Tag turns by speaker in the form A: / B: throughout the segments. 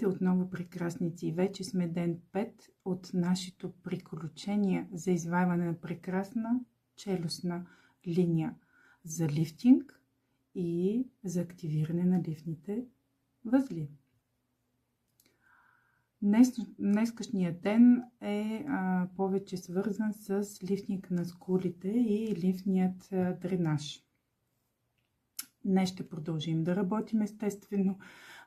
A: Отново прекрасници. Вече сме ден 5 от нашето приключение за извайване на прекрасна челюстна линия за лифтинг и за активиране на лифтните възли. Днескашният ден е повече свързан с лифтинг на скулите и лимфният дренаж. Днес ще продължим да работим естествено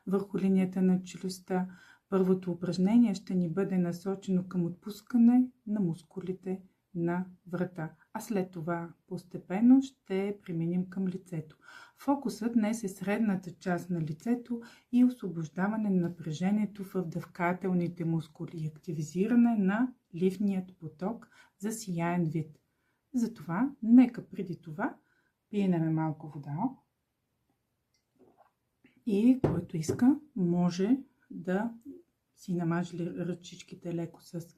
A: върху линията на челюстта. Първото упражнение ще ни бъде насочено към отпускане на мускулите на врата, а след това постепенно ще преминем към лицето. Фокусът днес е средната част на лицето и освобождаване на напрежението в вдъхкателните мускули и активизиране на лимфният поток за сияен вид. Затова, нека преди това пиенем малко вода. И който иска, може да си намаже ръчичките леко с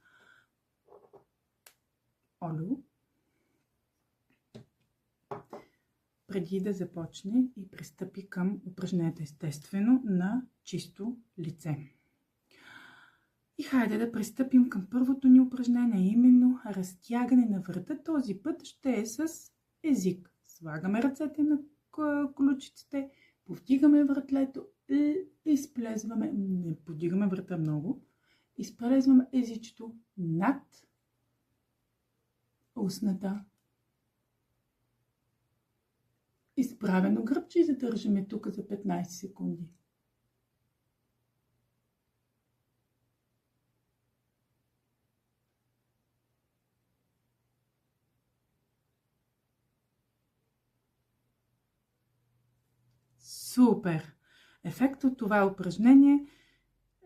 A: олио, преди да започне и пристъпи към упражнението естествено на чисто лице. И хайде да пристъпим към първото ни упражнение, именно разтягане на врата. Този път ще е с език. Слагаме ръцете на ключиците, повдигаме вратлето и изплезваме, не подигаме врата много, изплезваме езичето над устната. Изправено гръбче и задържаме тук за 15 секунди. Супер! Ефект от това упражнение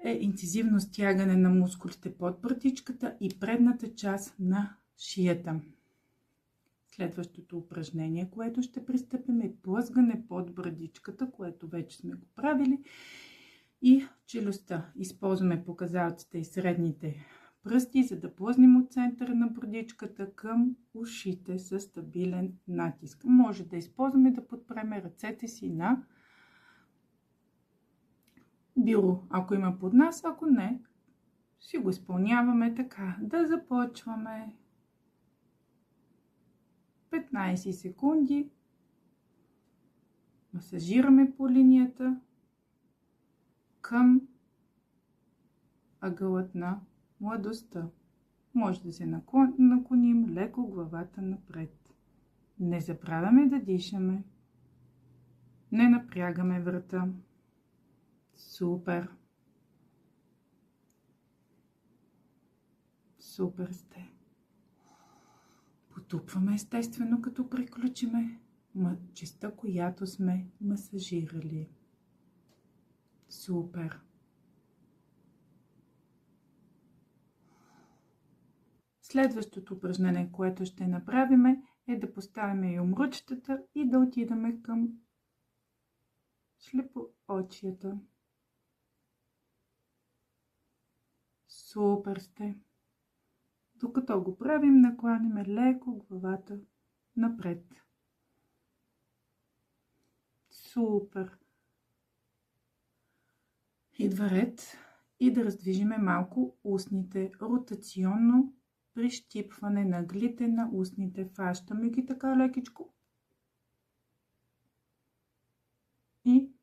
A: е инцизивно стягане на мускулите под брадичката и предната част на шията. Следващото упражнение, което ще пристъпим, е плъзгане под брадичката, което вече сме го правили, и челюстта. Използваме показалците и средните пръсти, за да плъзнем от центъра на брадичката към ушите с стабилен натиск. Може да използваме да подпреме ръцете си на бюро, ако има под нас, ако не, си го изпълняваме така. Да започваме 15 секунди. Масажираме по линията към ъгълът на младостта. Може да се наклоним леко главата напред. Не забравяме да дишаме. Не напрягаме врата. Супер! Супер сте! Потупваме естествено, като приключиме частта, която сме масажирали. Супер! Следващото упражнение, което ще направим, е да поставим юмручетата и да отидем към слепоочията. Супер сте! Докато го правим, накланяме леко главата напред. Супер! Идва ред и да раздвижиме малко устните, ротационно прищипване на ъглите на устните. Фащаме ги така лекичко и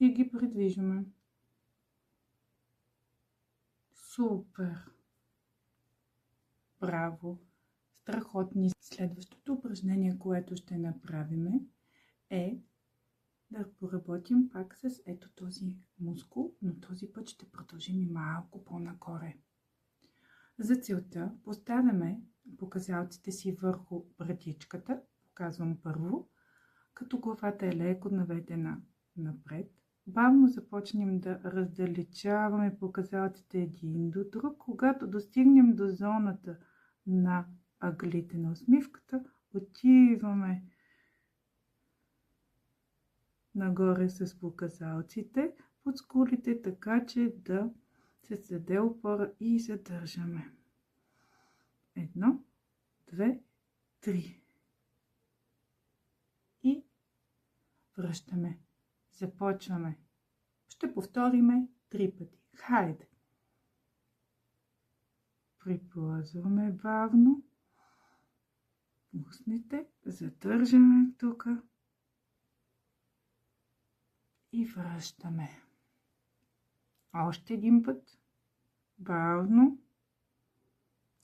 A: ги придвижваме. Супер! Браво! Страхотни! Следващото упражнение, което ще направим, е да поработим пак с ето този мускул, но този път ще продължим и малко по-нагоре. За целта поставяме показалците си върху брадичката, показвам първо, като главата е леко наведена напред. Бавно започнем да раздалечаваме показалците един до друг. Когато достигнем до зоната на ъглите на усмивката, отиваме нагоре с показалците под скулите, така че да Се даде опора и задържаме. 1, 2, 3. И връщаме. Започваме. Ще повториме 3 пъти. Хайде! Приплъзваме бавно. Пуснете. Задържаме тук. И връщаме. Още един път. Бавно.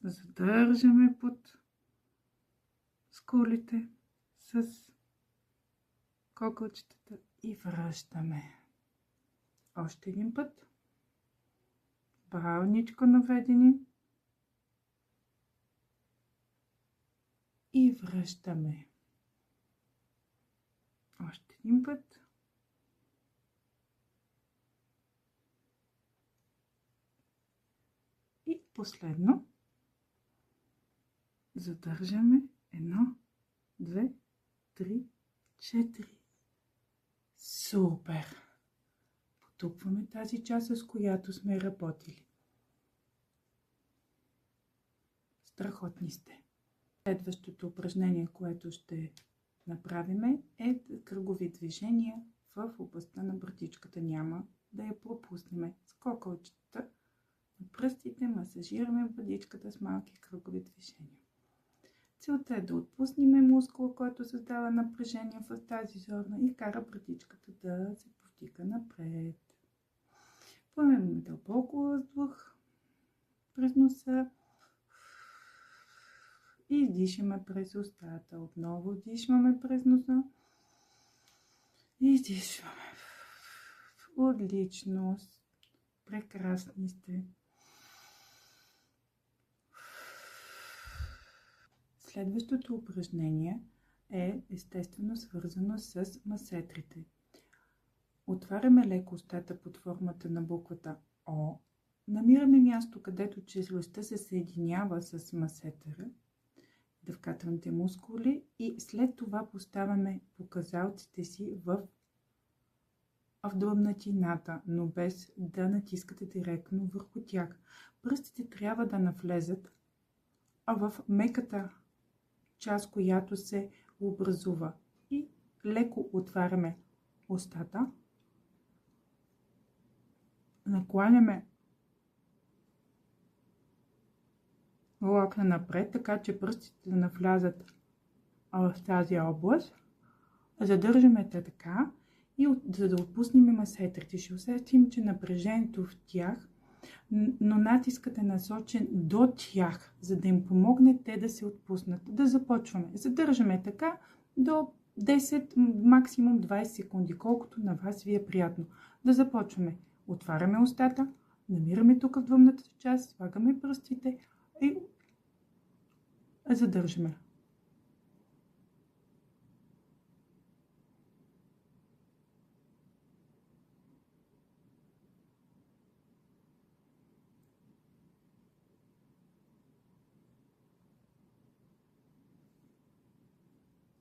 A: Задържаме под скулите с кокълчетата и връщаме. Още един път. Бавничко наведени. И връщаме. Още един път. И последно. Задържаме. 1, 2, 3, 4. Супер! Потупваме тази част, с която сме работили. Страхотни сте! Следващото упражнение, което ще направим, е кръгови движения в областта на брадичката. Няма да я пропуснем. С кокълчета на пръстите масажираме брадичката с малки кръгови движения. Целта е да отпуснем мускула, който създава напрежение в тази зона и кара брадичката да се повдига напред. Поемаме дълбоко въздух през носа и издишаме през устата. Отново вдишваме през носа и издишваме. Отлично! Прекрасни сте! Следващото упражнение е естествено свързано с масетрите. Отваряме леко устата под формата на буквата О. Намираме място, където челюстта се съединява с масетъра, дъвкателните мускули, и след това поставяме показалците си в длъбнатината, но без да натискате директно върху тях. Пръстите трябва да навлезат в меката част, която се образува, и леко отваряме устата, накланяме локна напред, така че пръстите да навлязат в тази област. Задържаме те така и за да отпуснем масетрите, ще усетим, че напрежението в тях, но натискът е насочен до тях, за да им помогне те да се отпуснат. Да започваме. Задържаме така до 10, максимум 20 секунди, колкото на вас ви е приятно. Да започваме. Отваряме устата, намираме тук в длъбната част, слагаме пръстите и задържаме.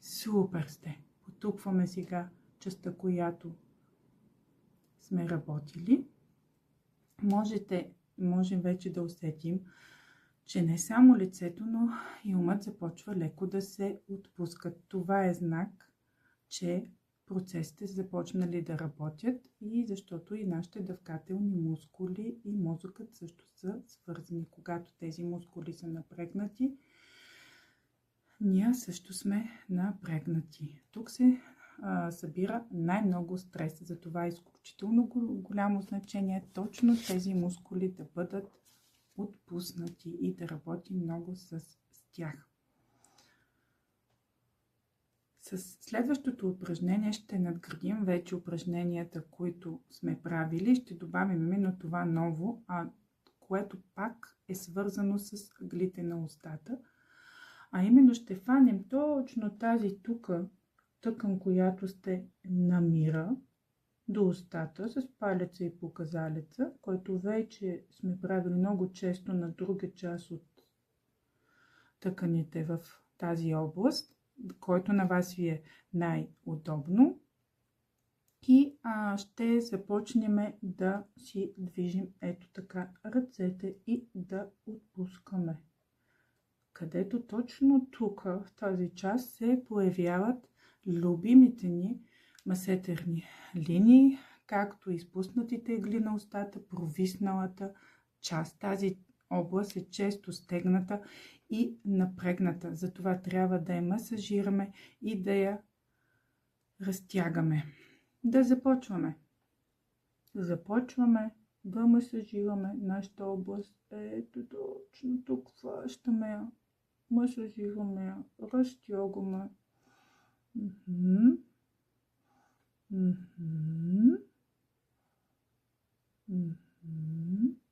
A: Супер сте! Потупваме сега частта, която сме работили. Можем вече да усетим, че не само лицето, но и умът започва леко да се отпускат. Това е знак, че процесите са започнали да работят, и защото и нашите дъвкателни мускули и мозъкът също са свързани. Когато тези мускули са напрегнати, ние също сме напрегнати. Тук се събира най-много стрес. Затова е изключително голямо значение точно тези мускули да бъдат отпуснати и да работим много с тях. С следващото упражнение ще надградим вече упражненията, които сме правили. Ще добавим именно това ново, което пак е свързано с ъглите на устата. А именно ще фанем точно тази тук тъкан, която сте намира до устата с палеца и показалеца, който вече сме правили много често на друга част от тъканите в тази област, който на вас ви е най-удобно. И ще започнем да си движим ето така ръцете и да отпускаме. Където точно тук, в тази част, се появяват любимите ни масетерни линии, както изпуснатите ъгли на устата, провисналата част. Тази област е често стегната и напрегната. Затова трябва да я масажираме и да я разтягаме. Да започваме. Започваме да масажираме нашата област. Ето точно тук хващаме я. Масажираме я. Разтягаме.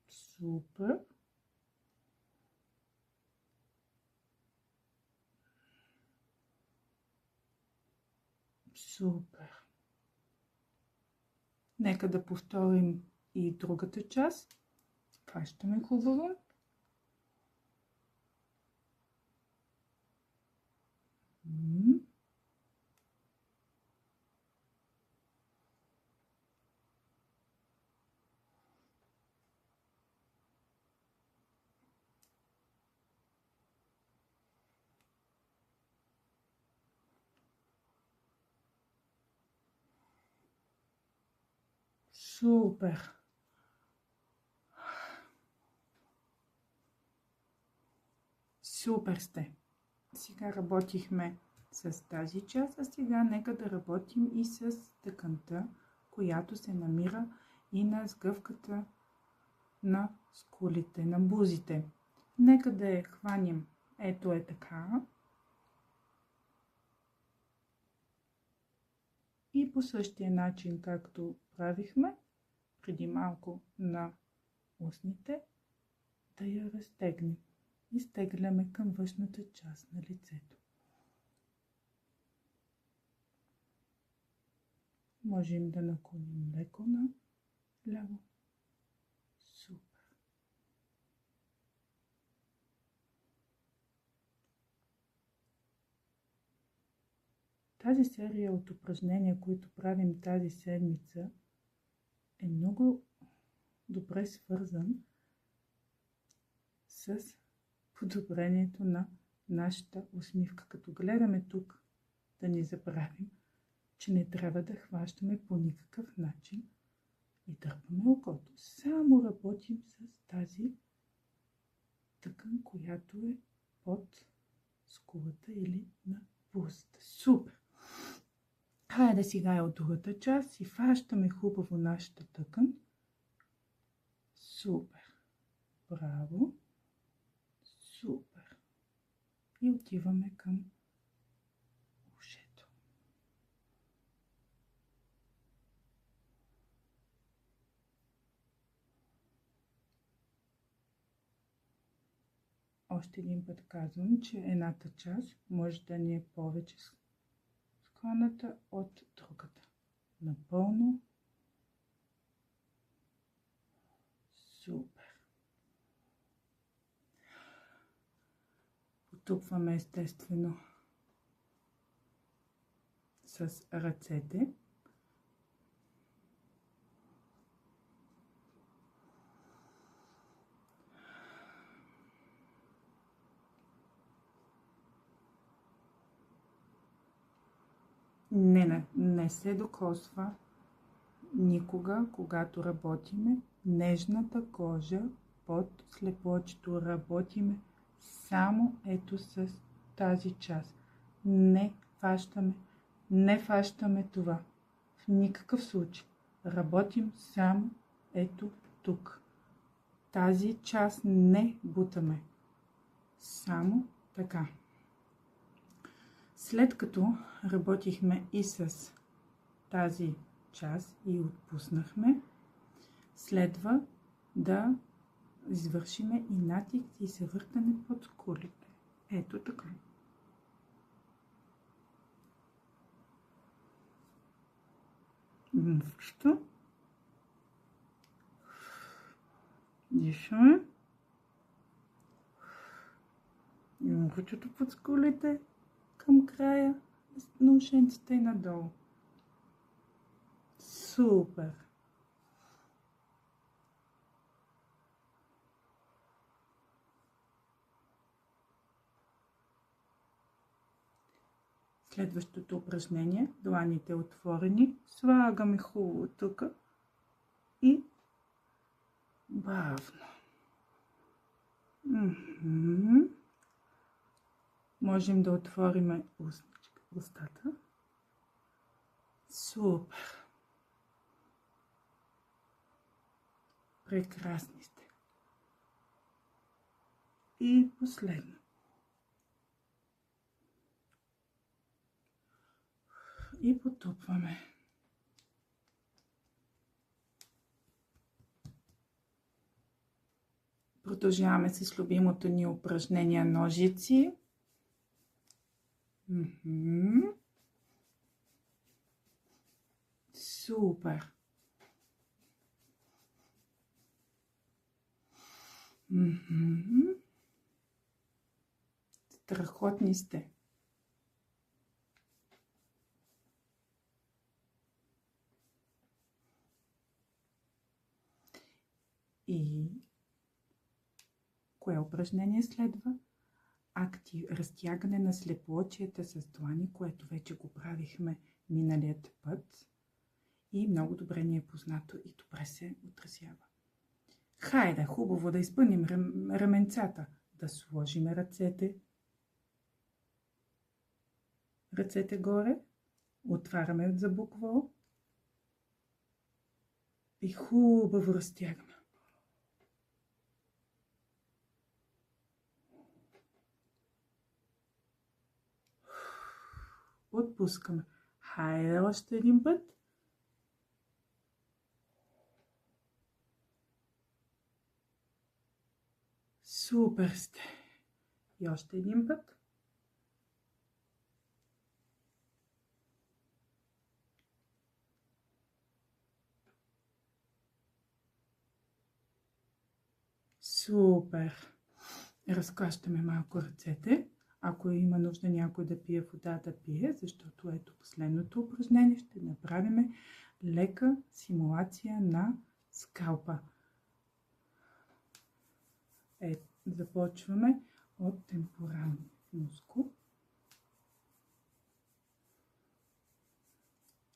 A: Супер. Супер. Нека да повторим и другата част. Хващаме хубаво. Супер! Супер сте! Сега работихме с тази част, а сега нека да работим и с тъканта, която се намира и на сгъвката на скулите, на бузите. Нека да я хванем. Ето е така. И по същия начин, както правихме преди малко на устните, да я разтегнем. Изтегляме към външната част на лицето. Можем да наклоним леко на ляво. Супер! Тази серия от упражнения, които правим тази седмица, е много добре свързан с подобрението на нашата усмивка. Като гледаме тук, да не забравим, че не трябва да хващаме по никакъв начин и дърпаме окото. Само работим с тази тъкан, която е под скулата или на бузата. Супер! Хайде сега е от другата част и фащаме хубаво нашата тъкан. Супер! Браво! Супер! И отиваме към ушето. Още един път казвам, че едната част може да ни е повече склоната от другата. Напълно. Супер. Потупваме естествено с ръцете. Не се докосва никога, когато работиме нежната кожа под слепоочето. Работиме само ето с тази част. Не фащаме това. В никакъв случай. Работим само ето тук. Тази част не бутаме. Само така. След като работихме и с тази част и отпуснахме, следва да извършиме и натиск и завъртане под скулите. Ето така. Въщо. Дишаме. Имам ръчето под скулите към края на ушенците и надолу. Супер! Следващото упражнение, дланите отворени, слагаме хубаво тук и бавно. Можем да отворим устата. Супер! Прекрасни сте. И последно. И потупваме. Продължаваме с любимото ни упражнение ножици. Супер! Страхотни сте! И кое упражнение следва? Разтягане на слепоочията с длани, което вече го правихме миналият път. И много добре ни е познато и добре се отразява. Хайде, хубаво да изпълним раменцата. Да сложим ръцете горе. Отваряме за буква О. И хубаво разтягаме. Отпускаме. Хайде още един път. Супер сте. И още един път. Супер. Разклащаме малко ръцете. Ако има нужда някой да пие вода, да пие, защото ето последното упражнение ще направим лека симулация на скалпа. Започваме от темпоралния мускул,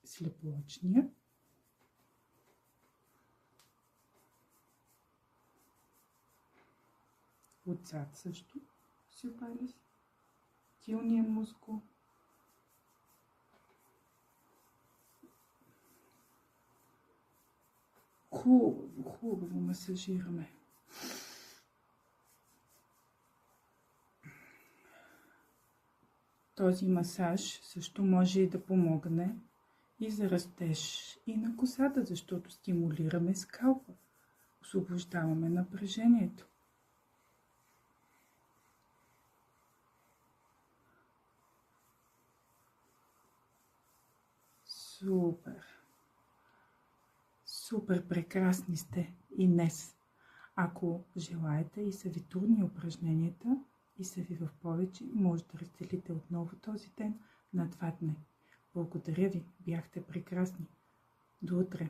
A: слепоочния, отзад също си опали тилния мускул, хубаво масажираме. Този масаж също може и да помогне и за растеж и на косата, защото стимулираме скалпа, освобождаваме напрежението. Супер! Супер прекрасни сте и днес. Ако желаете и са ви трудни упражненията и са ви в повече, може да разделите отново този ден на 2 дни. Благодаря ви, бяхте прекрасни. До утре!